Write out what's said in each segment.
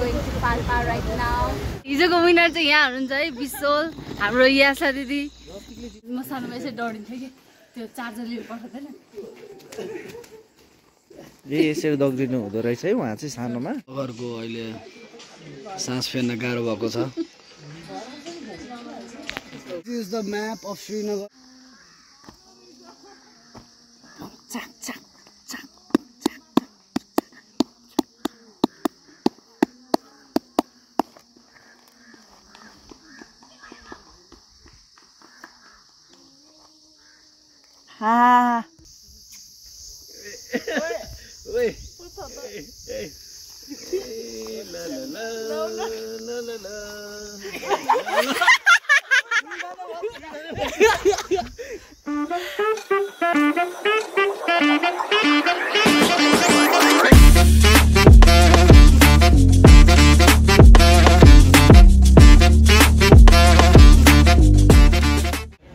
going to Palpa right now. हिजोको winner चाहिँ यहाँ हुनुहुन्छ है विशोल हाम्रो यासा दिदी म सानोमा यसै डढिन्थेँ कि त्यो चार्जर लिएर पठाउँदैन यसरी दग्दिनु हुँदो रहेछ है उहाँ चाहिँ सानोमा घरको अहिले सास फेर्न गाह्रो भएको छ This is the map of Srinagar. Chalk chalk chalk Ha. Wait.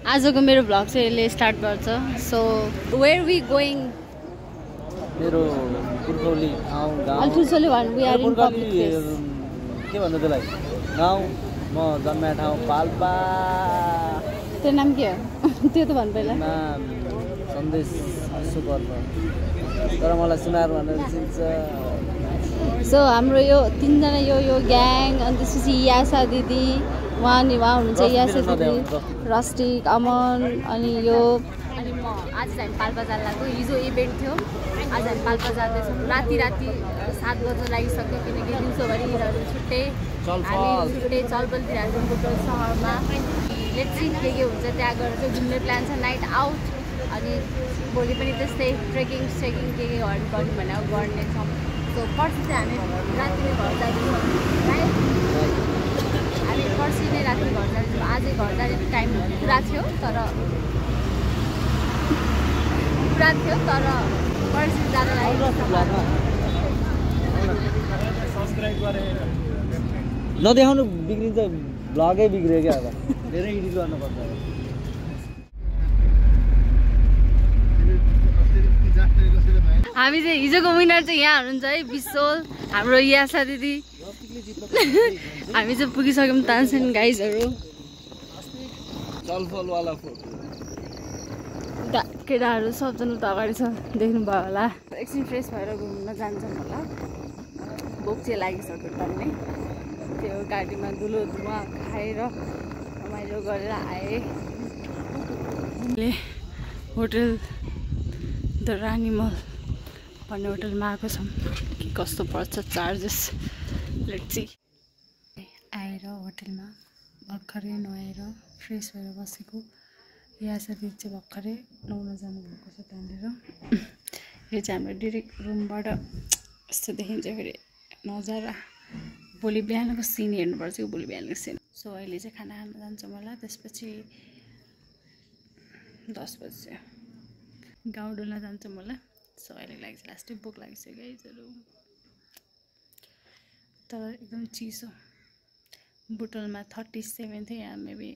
आजको मेरो भ्लग चाहिँ यसले स्टार्ट गर्छ सो वेयर वी गोइङ मेरो पुर्खौली ठाउँ गाउँ अल्टुसोली भन we are in public place के भन्नु त्यसलाई गाउँ म जन्मेको ठाउँ पाल्पा त्यो नाम के हो त्यो त भन पहिला नाम सन्देश सुपर्न तर मलाई सुनार भनेर चिन्छ सो हाम्रो यो तीनजना यो ग्याङ अनि त्यसपछि यासा दिदी उहाँ हुनुहुन्छ यासा दिदी रस्टिक अमन अनि यो अनि म आज हामी पाल्पा जान लाग्यो हिजो इभेन्ट थियो आज हामी पाल्पा जाँदैछौँ राति 7 बजे लागिसक्यो किनकि दिउँसोभरि यिनीहरू छुट्टै हामी छुट्टै चलबलतिर बुटोल सहरमा लेट्स सी के हुन्छ त्यहाँ गएर चाहिँ घुम्ने प्लान छ नाइट आउट अनि भोलि पनि त्यस्तै ट्रेकिङ के गर्ने भनेर गर्नेछौँ सो पर्सि चाहिँ हामी राति नै घर जाँदैछौँ राइट हामी पर्सि नै राति घर जाँदैछौँ आजै घर जाने टाइम पुरा थियो तर पर्सि जान लागेको नदेखाउनु बिग्रिन्छ भ्लगै बिग्रियो क्या अब धेरै एडिट गर्नुपर्छ हामी चाहिँ हिजोको विनर चाहिँ यहाँ हुनुहुन्छ है विशोल हाम्रो यासा दिदी हामी चाहिँ पुगिसक्यौँ तानसेन गाइजहरू केटाहरू सबजना त अगाडि छ देख्नुभयो होला एकछिन फ्रेस भएर घुम्न जान्छौँ होला भोक चाहिँ लागिसक्यो टन्नै त्यो गाडीमा धुलो धुवा खाएर रमाइलो गरेर आएँ होटल द रानीमल भन्ने होटलमा आएको छौँ के कस्तो पर्छ चार्जेस लेट्स सी आएर होटलमा भर्खरै नुहाएर फ्रेस भएर बसेको यासा दिदी चाहिँ भर्खरै नुहाउन जानुभएको छ त्यहाँनिर यो चाहिँ हाम्रो डिरेक्ट रुमबाट यस्तो देखिन्छ फेरि नजारा भोलि बिहानको सिन हेर्नुपर्छ कि भोलि बिहानको सिन सो अहिले चाहिँ खाना खान जान्छौँ होला त्यसपछि 10 बजे गाउँ डुल्न जान्छौँ होला सो अहिले लागि लास्टै भोक लागिसक्यो गाइजहरू तर एकदम चिसो बुटोलमा 37 थियो यहाँ मेबी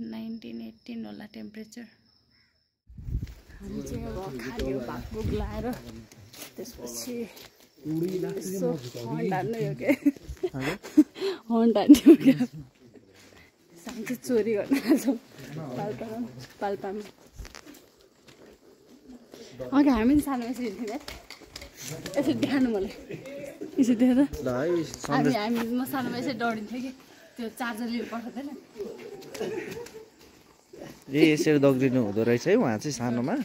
19-18 होला टेम्परेचर हामी चाहिँ अब खायो भातभोग लाएर त्यसपछि यसो हन्ड हान्नु हो क्या हन्ड हान्नु हो क्या हामी चाहिँ चोरी गर्न जान्छौँ पाल्पामा अघि हामी पनि सानो यसरी थियौँ यसरी देखाउनु मलाई यसरी देखाएर हामी म सानोमा यसरी डढिन्थेँ कि त्यो चार्जर लिएर पठाउँदैन यसरी दग्दिनु हुँदो रहेछ है उहाँ चाहिँ सानोमा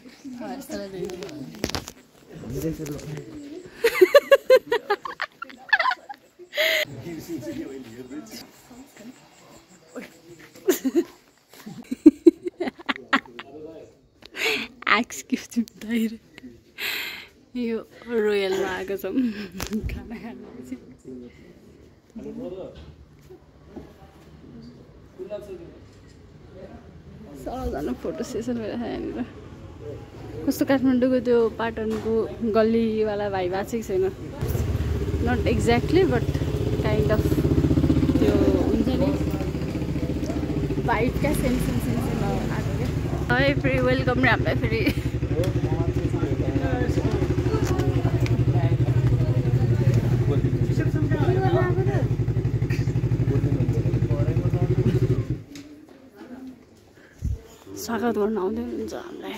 एक्सक्युज यो रोयलमा आएको छौँ खाना खानु सबजना फोटो सेसन भइरहेको छ यहाँनिर कस्तो काठमाडौँको त्यो पाटनको गल्लीवाला भाइ भएको छ कि छैन not exactly but kind of त्यो हुन्छ नि भाइब क्या सेम आएको क्या है फेरि वेलकम रे हामीलाई फेरि स्वागत गर्न आउँदै हुनुहुन्छ हामीलाई।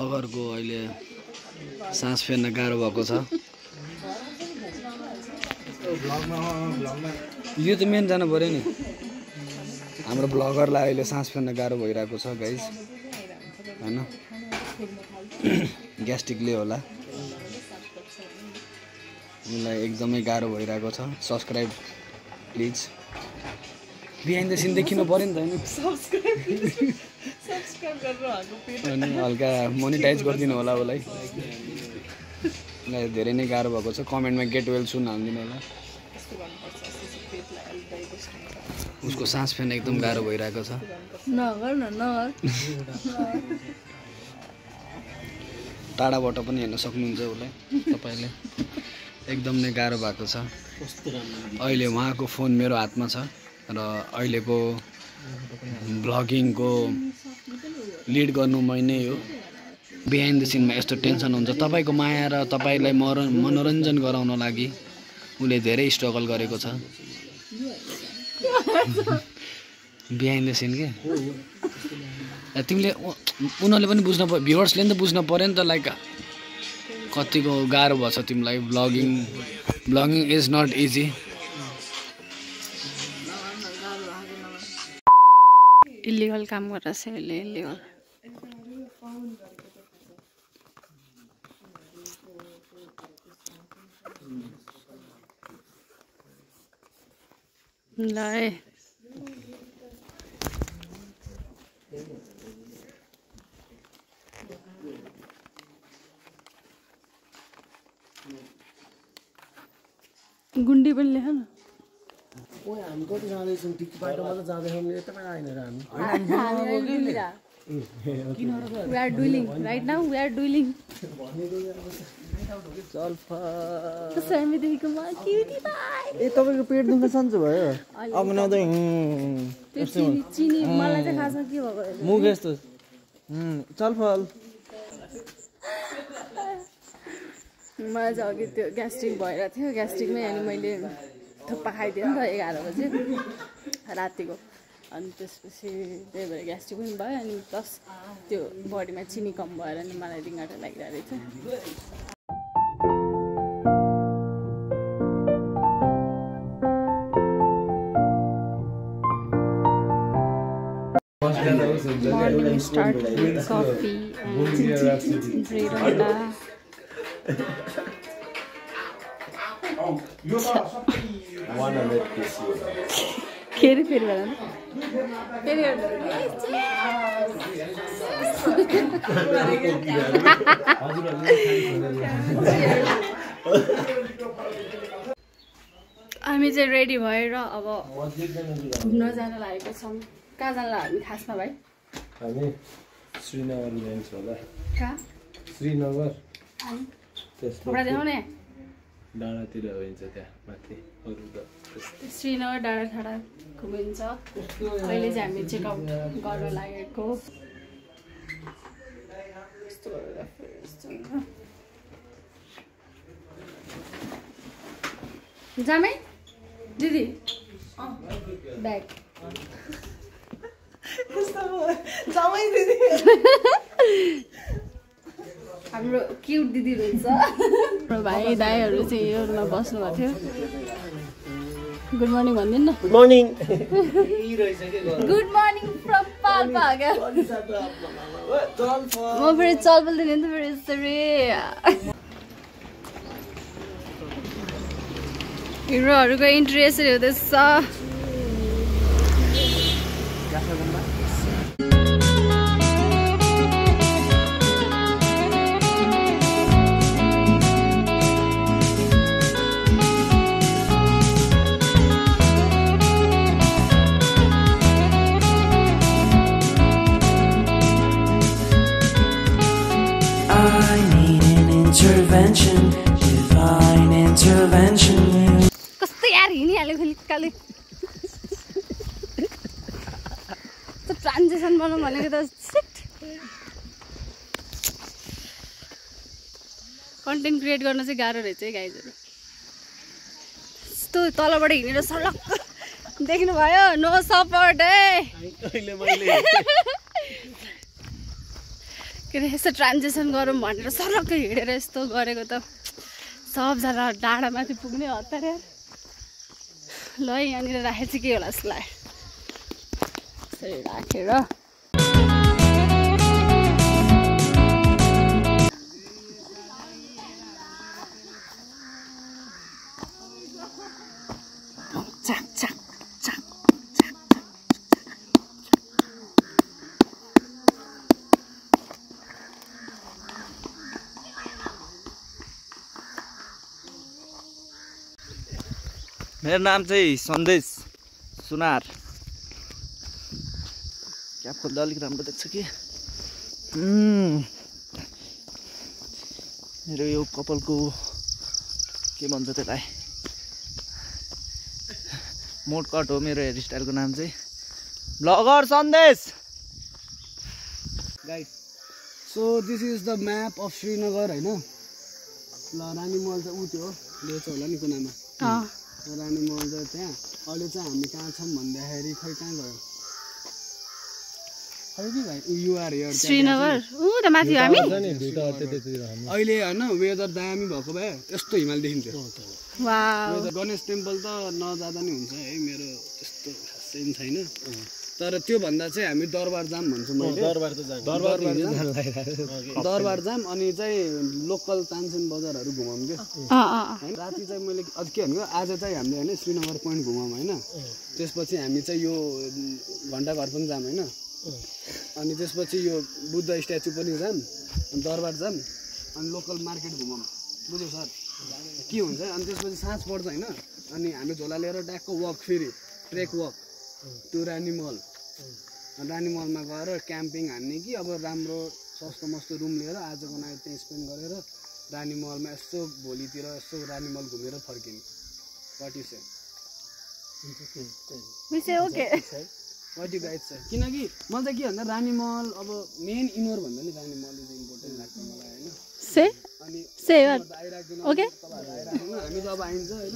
अगरको अहिले सास फेर्न गाह्रो भएको छ। यो त मेन जानु पर्यो नि। हाम्रो ब्लगरलाई अहिले सास फेर्न गाह्रो भइरहेको छ गाइस हैन। ग्यास्ट्रिकले होला उनलाई एकदमै गाह्रो भइरहेको छ। Subscribe please. Behind the scene देखिनु पर्यो नि त हैन। अनि हल्का मोनिटाइज गरिदिनु होला उसलाई। धेरै नै गाह्रो भएको छ। कमेन्टमा गेट वेल सुन हालिदिनु होला। उसको सास फेर्न एकदम गाह्रो भइरहेको छ। टाढाबाट पनि हेर्न सक्नुहुन्छ उसलाई तपाईँले। एकदम नै गाह्रो भएको छ। अहिले उहाँको फोन मेरो हातमा छ र अहिलेको भ्लगिङको लिड गर्नु मै नै हो। बिहाइन्ड द सिनमा यस्तो टेन्सन हुन्छ। तपाईँको माया र तपाईँलाई मनोरञ्जन गराउन लागि उसले धेरै स्ट्रगल गरेको छ। बिहाइन्ड द सिन के तिमीले उनीहरूले पनि बुझ्नु पर्यो, भ्युवर्सले पनि त बुझ्नु पऱ्यो नि त। लाइक कतिको गाह्रो भएको छ तिमीलाई। Blogging is not easy. Illegal काम गरेर छ यसले। इलिगल ल गुन्डी पनि लेख न। ओए हामी कति जाँदैछौँ टिकी बाटोमा त जाँदैछौँ यतै आएन र We are dueling right now. We are dueling. ए तपाईँको पेट दुख्न सन्चो भयो। अब नदै चिनी मलाई चाहिँ खास के भएको मुख यस्तो चलफल। मलाई चाहिँ अघि त्यो ग्यास्ट्रिक भइरहेको थियो। ग्यास्ट्रिकमै अनि मैले थुक्पा खाइदिएँ नि त 11 बजे रातिको। अनि त्यसपछि त्यही भएर ग्यास्ट्रिक पनि भयो। अनि प्लस त्यो बडीमा चिनी कम भएर नि मलाई रिङ्गाटो लागिरहेको रहेछ। Morning start with coffee and bread onda. के अरे फेरि भन हामी चाहिँ रेडी भएर अब घुम्न जान लागेको छौँ। कहाँ जान लाग्यो खासमा भाइ? हामी श्रीनगर जान्छ होला। कहाँ? श्रीनगर थोडा देखाउन डाँडातिर हुन्छ त्यहाँ माथि अरू त श्रीनगर डाँडा खाडा घुमिन्छ। अहिले चाहिँ हामी चेकआउट गर्न लागेको। जामै दिदी ब्याग जामै दिदी हाम्रो क्युट दिदी हुनुहुन्छ। हाम्रो भाइ दाइहरू चाहिँ योमा बस्नु भएको थियो। गुड मर्निङ भनिदिनु न। Good morning. Good morning from Palpa क्या। म फेरि चलबल दिने नि त फेरि यसरी। हिरोहरूको इन्ट्री यसरी हुँदैछ। I need an intervention, divine intervention. कस्तो यार हिँडिहाल्यो खालि काले। ट्रान्जेक्सन बनाउँ भनेको त सिट कन्टेन्ट क्रिएट गर्न चाहिँ गाह्रो रहेछ है गाइजहरू यस्तो तलबाट हिँडेर सडक देख्नुभयो नो सपोर्ट है के अरे यस्तो ट्रान्जेक्सन गरौँ भनेर सडक्कै हिँडेर यस्तो गरेको त सबजना डाँडामाथि पुग्ने हतार ल यहाँनिर राखेको चाहिँ के होला जस्तो लाग्यो यसरी राखेर चाक चाक चाक चाक मेरो नाम चाहिँ सन्देश सुनार क्याप खोल्दा अलिक राम्रो देख्छ कि मेरो यो कपालको के भन्छ त्यसलाई मोड कट हो मेरो हेयर स्टाइलको नाम चाहिँ ब्लगर सन्देश guys so this is the map of Srinagar होइन ल रानी महल चाहिँ ऊ त्यो देख्छ होला नि कुनामा रानी महल चाहिँ त्यहाँ अहिले चाहिँ हामी कहाँ छौँ भन्दाखेरि खै कहाँ गयो युआर हियर श्रीनगर ऊ त माथि हामी अहिले होइन वेदर दामी भएको भए यस्तो हिमाल देखिन्थ्यो वाउ गणेश टेम्पल त नजाँदा नि हुन्छ है मेरो त्यस्तो खासै छैन तर त्यो भन्दा चाहिँ हामी दरबार जाम भन्छौँ मैले दरबार जाम अनि चाहिँ लोकल तानसेन बजारहरू घुमाउँ क्या राति चाहिँ मैले अझ के भनेको आज चाहिँ हामीले होइन श्रीनगर पोइन्ट घुमाउँ होइन त्यसपछि हामी चाहिँ यो घन्टाघर पनि जाम होइन अनि त्यसपछि यो बुद्ध स्ट्याचु पनि जाम दरबार जाम अनि लोकल मार्केट घुमाउँ बुझ्यौ सर के हुन्छ अनि त्यसपछि साँझ पर्छ होइन अनि हामी झोला लिएर ट्याक्क वक फेरि ट्रेक वक त्यो रानी महलमा गएर क्याम्पिङ हान्ने कि अब राम्रो सस्तो मस्तो रुम लिएर आजको नाइट त्यहाँ स्पेन्ड गरेर रानी महलमा यसो भोलितिर यसो रानी महल घुमेर फर्किने what you say okay what you guide छ किनकि मलाई चाहिँ के भन्दा रानी महल अब मेन इनोर भन्दा नि रानी महल चाहिँ इम्पोर्टेन्ट लाग्छ मलाई होइन अनि आइराख्दैन ओके हामी जब आइन्छ होइन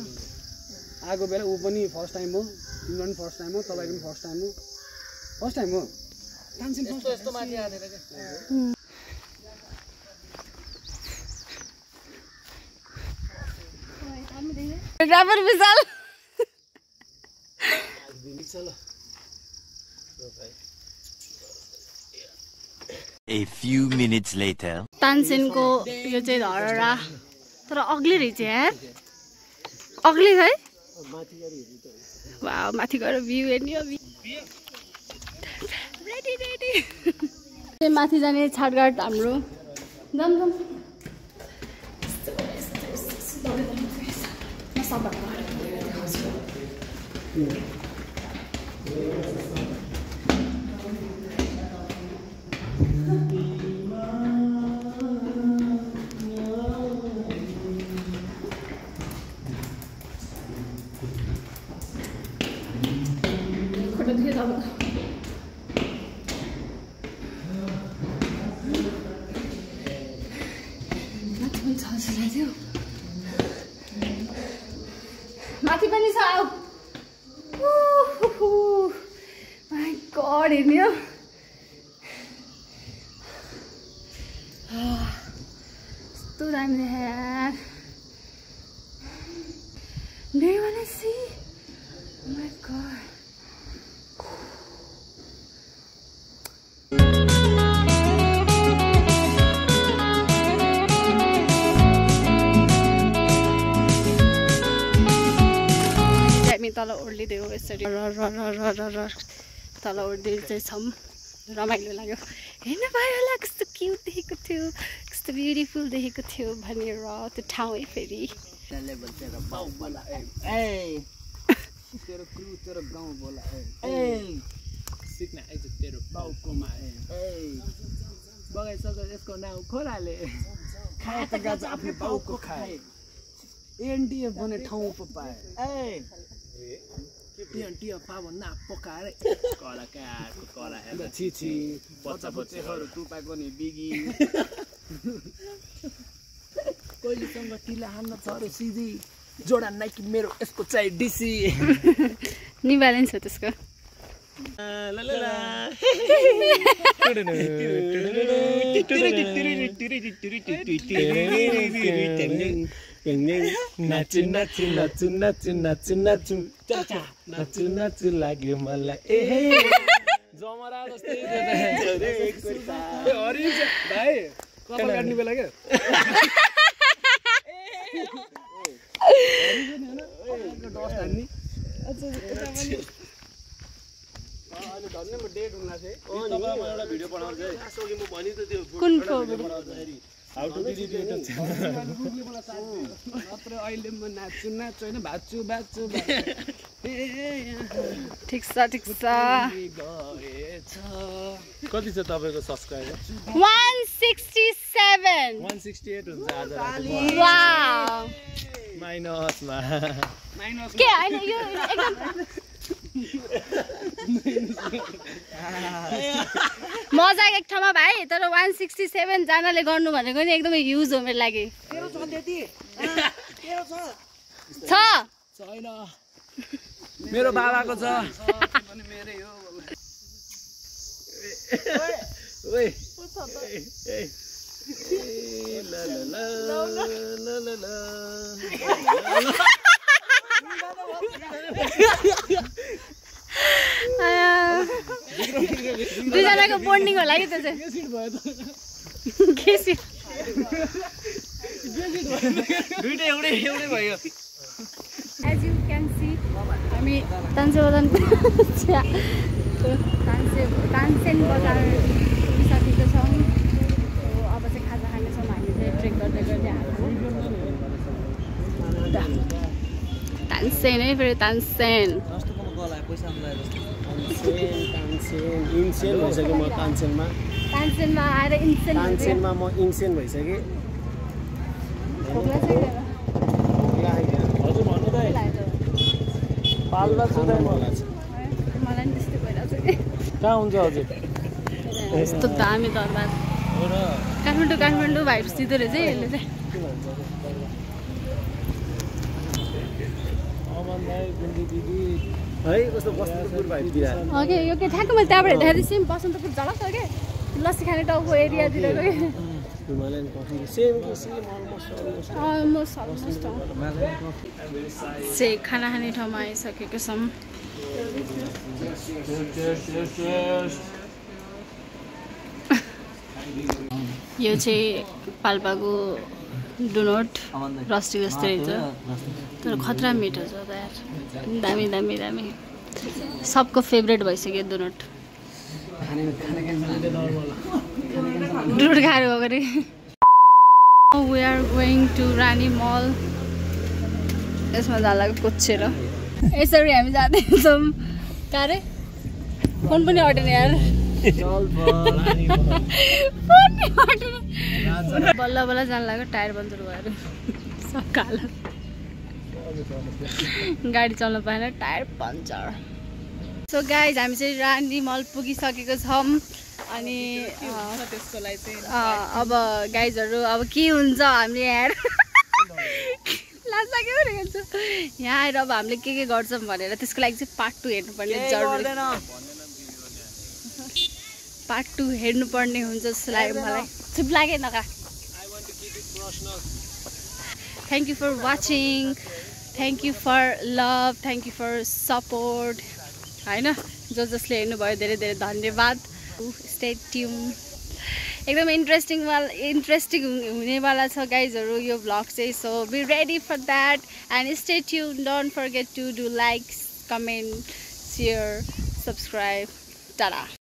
आएको बेला ऊ पनि फर्स्ट टाइम हो तिम्रो पनि फर्स्ट टाइम हो तपाईँ पनि फर्स्ट टाइम हो यस्तो माथि आएर क्या grapher Vishal A few minutes later. तानसेनको यो चाहिँ धरहरा तर अग्ली रहेछ यार अग्ली है वाउ माथि गएर भ्यू हेर्ने हो रेडी रेडी माथि जाने छाटघाट हाम्रो जाम जाम माथि पनि छ आऊ माई गड हेर्ने हो यस्तो दामी देखा यार Do you wanna see? Oh my god. हामी तल ओर्लिँदै हो यसरी तल ओर्दै चाहिँ छौँ रमाइलो लाग्यो हेर्नु भयो होला कस्तो क्युट देखेको थियो कस्तो ब्युटिफुल देखेको थियो भनेर त्यो ठाउँै फेरि बगाइसक्यो यसको नाउँ खोलाले खाए त गाजा आफ्नो बाउको खाए एनटिएफ भन्ने ठाउँ पो पाए टिया पा भन्दा पकाएर कलाकारको कला हेर्दा छिछि बच्चा बच्चाहरू टुपाको नि बिगी कोइलीसँग टिला हान्न छ रे सिधी जोडा नाइकी मेरो यसको चाहिँ डिसी निभालेन छ त्यसको नाचु नाचु नाचु नाचु नाचु नाचु चाचा नाचु नाचु लाग्यो मलाई ए जमरा जस्तै भाइ कपाल काट्ने बेला क्या कुन अहिले म नाच्छु नाच्छु होइन भाच्छु भाच्छु ठिक छ कति छ तपाईँको सब्सक्राइबर 167 168 हुन्छ आज वाउ माइनसमा के हैन यो एकदम मजा एक ठाउँमा भाइ तर 167 जनाले गर्नु भनेको नि एकदमै ह्युज हो मेरो लागि छ छैन मेरो बाबाको छ पनि मेरै हो ओइ ला ला ला ला ला दुईजनाको बोन्डिङ होला कि त्यो चाहिँ एउटै भयो एज यु क्यान सी हामी तानसेन बजार पुगिसकेको छौँ अब चाहिँ खाजा खानेछौँ हामी चाहिँ ट्रेक गर्दै गर्दै आएको तानसेन है फेरि तानसेन इन्सेन भइसक्यो म तानसेनमा आएर इन्सेन तानसेनमा म इन्सेन भइसकेँ हजुर भन्नु त पाल्ला मलाई नि त्यस्तै भइरहेको छ कहाँ हुन्छ हजुर यस्तो दामी दरबार काठमाडौँ भाइब सिधो रहेछ है यसले चाहिँ है कस्तो बसन्तपुर भाइतिर ओके यो के ठ्याक्क मैले त्यहाँबाट हेर्दाखेरि सेम बसन्तपुर झलक छ के लस्सी खाने टाउको एरियातिरको हिमालयन कफी सेम अलमोस्ट चाहिँ खाना खाने ठाउँमा आइसकेको छौँ यो चाहिँ पाल्पाको डोनट रस्टी जस्तै रहेछ तर खतरा मिठो छ त यार दामी दामी दामी सबको फेभरेट भइसक्यो डोनट डोनट खाएर गएको अरे वी आर गोइङ टु रानी मल यसमा झालाको कोचेर यसरी हामी जाँदैछौँ कहाँ रे फोन पनि हटेन यार बल्ल बल्ल जान लाग्यो टायर पङ्चर भएर सकाल गाडी चल्न पाएन टायर पङ्चर सो गाइज हामी चाहिँ रानी मल पुगिसकेको छौँ अनि त्यसको लागि चाहिँ अब गाइजहरू अब के हुन्छ हामीले यहाँ लाज लाग्यो यहाँ आएर अब हामीले के गर्छौँ भनेर त्यसको लागि चाहिँ पार्ट 2 हेर्नुपर्ने जरुरी पार्ट 2 हेर्नुपर्ने हुन्छ जस्तो लाग्यो मलाई चुप लागेन का thank you for watching thank you for love thank you for support होइन जसले हेर्नुभयो धेरै धेरै धन्यवाद स्टे ट्युन एकदम इन्ट्रेस्टिङ हुनेवाला छ गाइजहरू यो भ्लग चाहिँ so be ready for that and stay tune don't forget to do like comment share subscribe Tata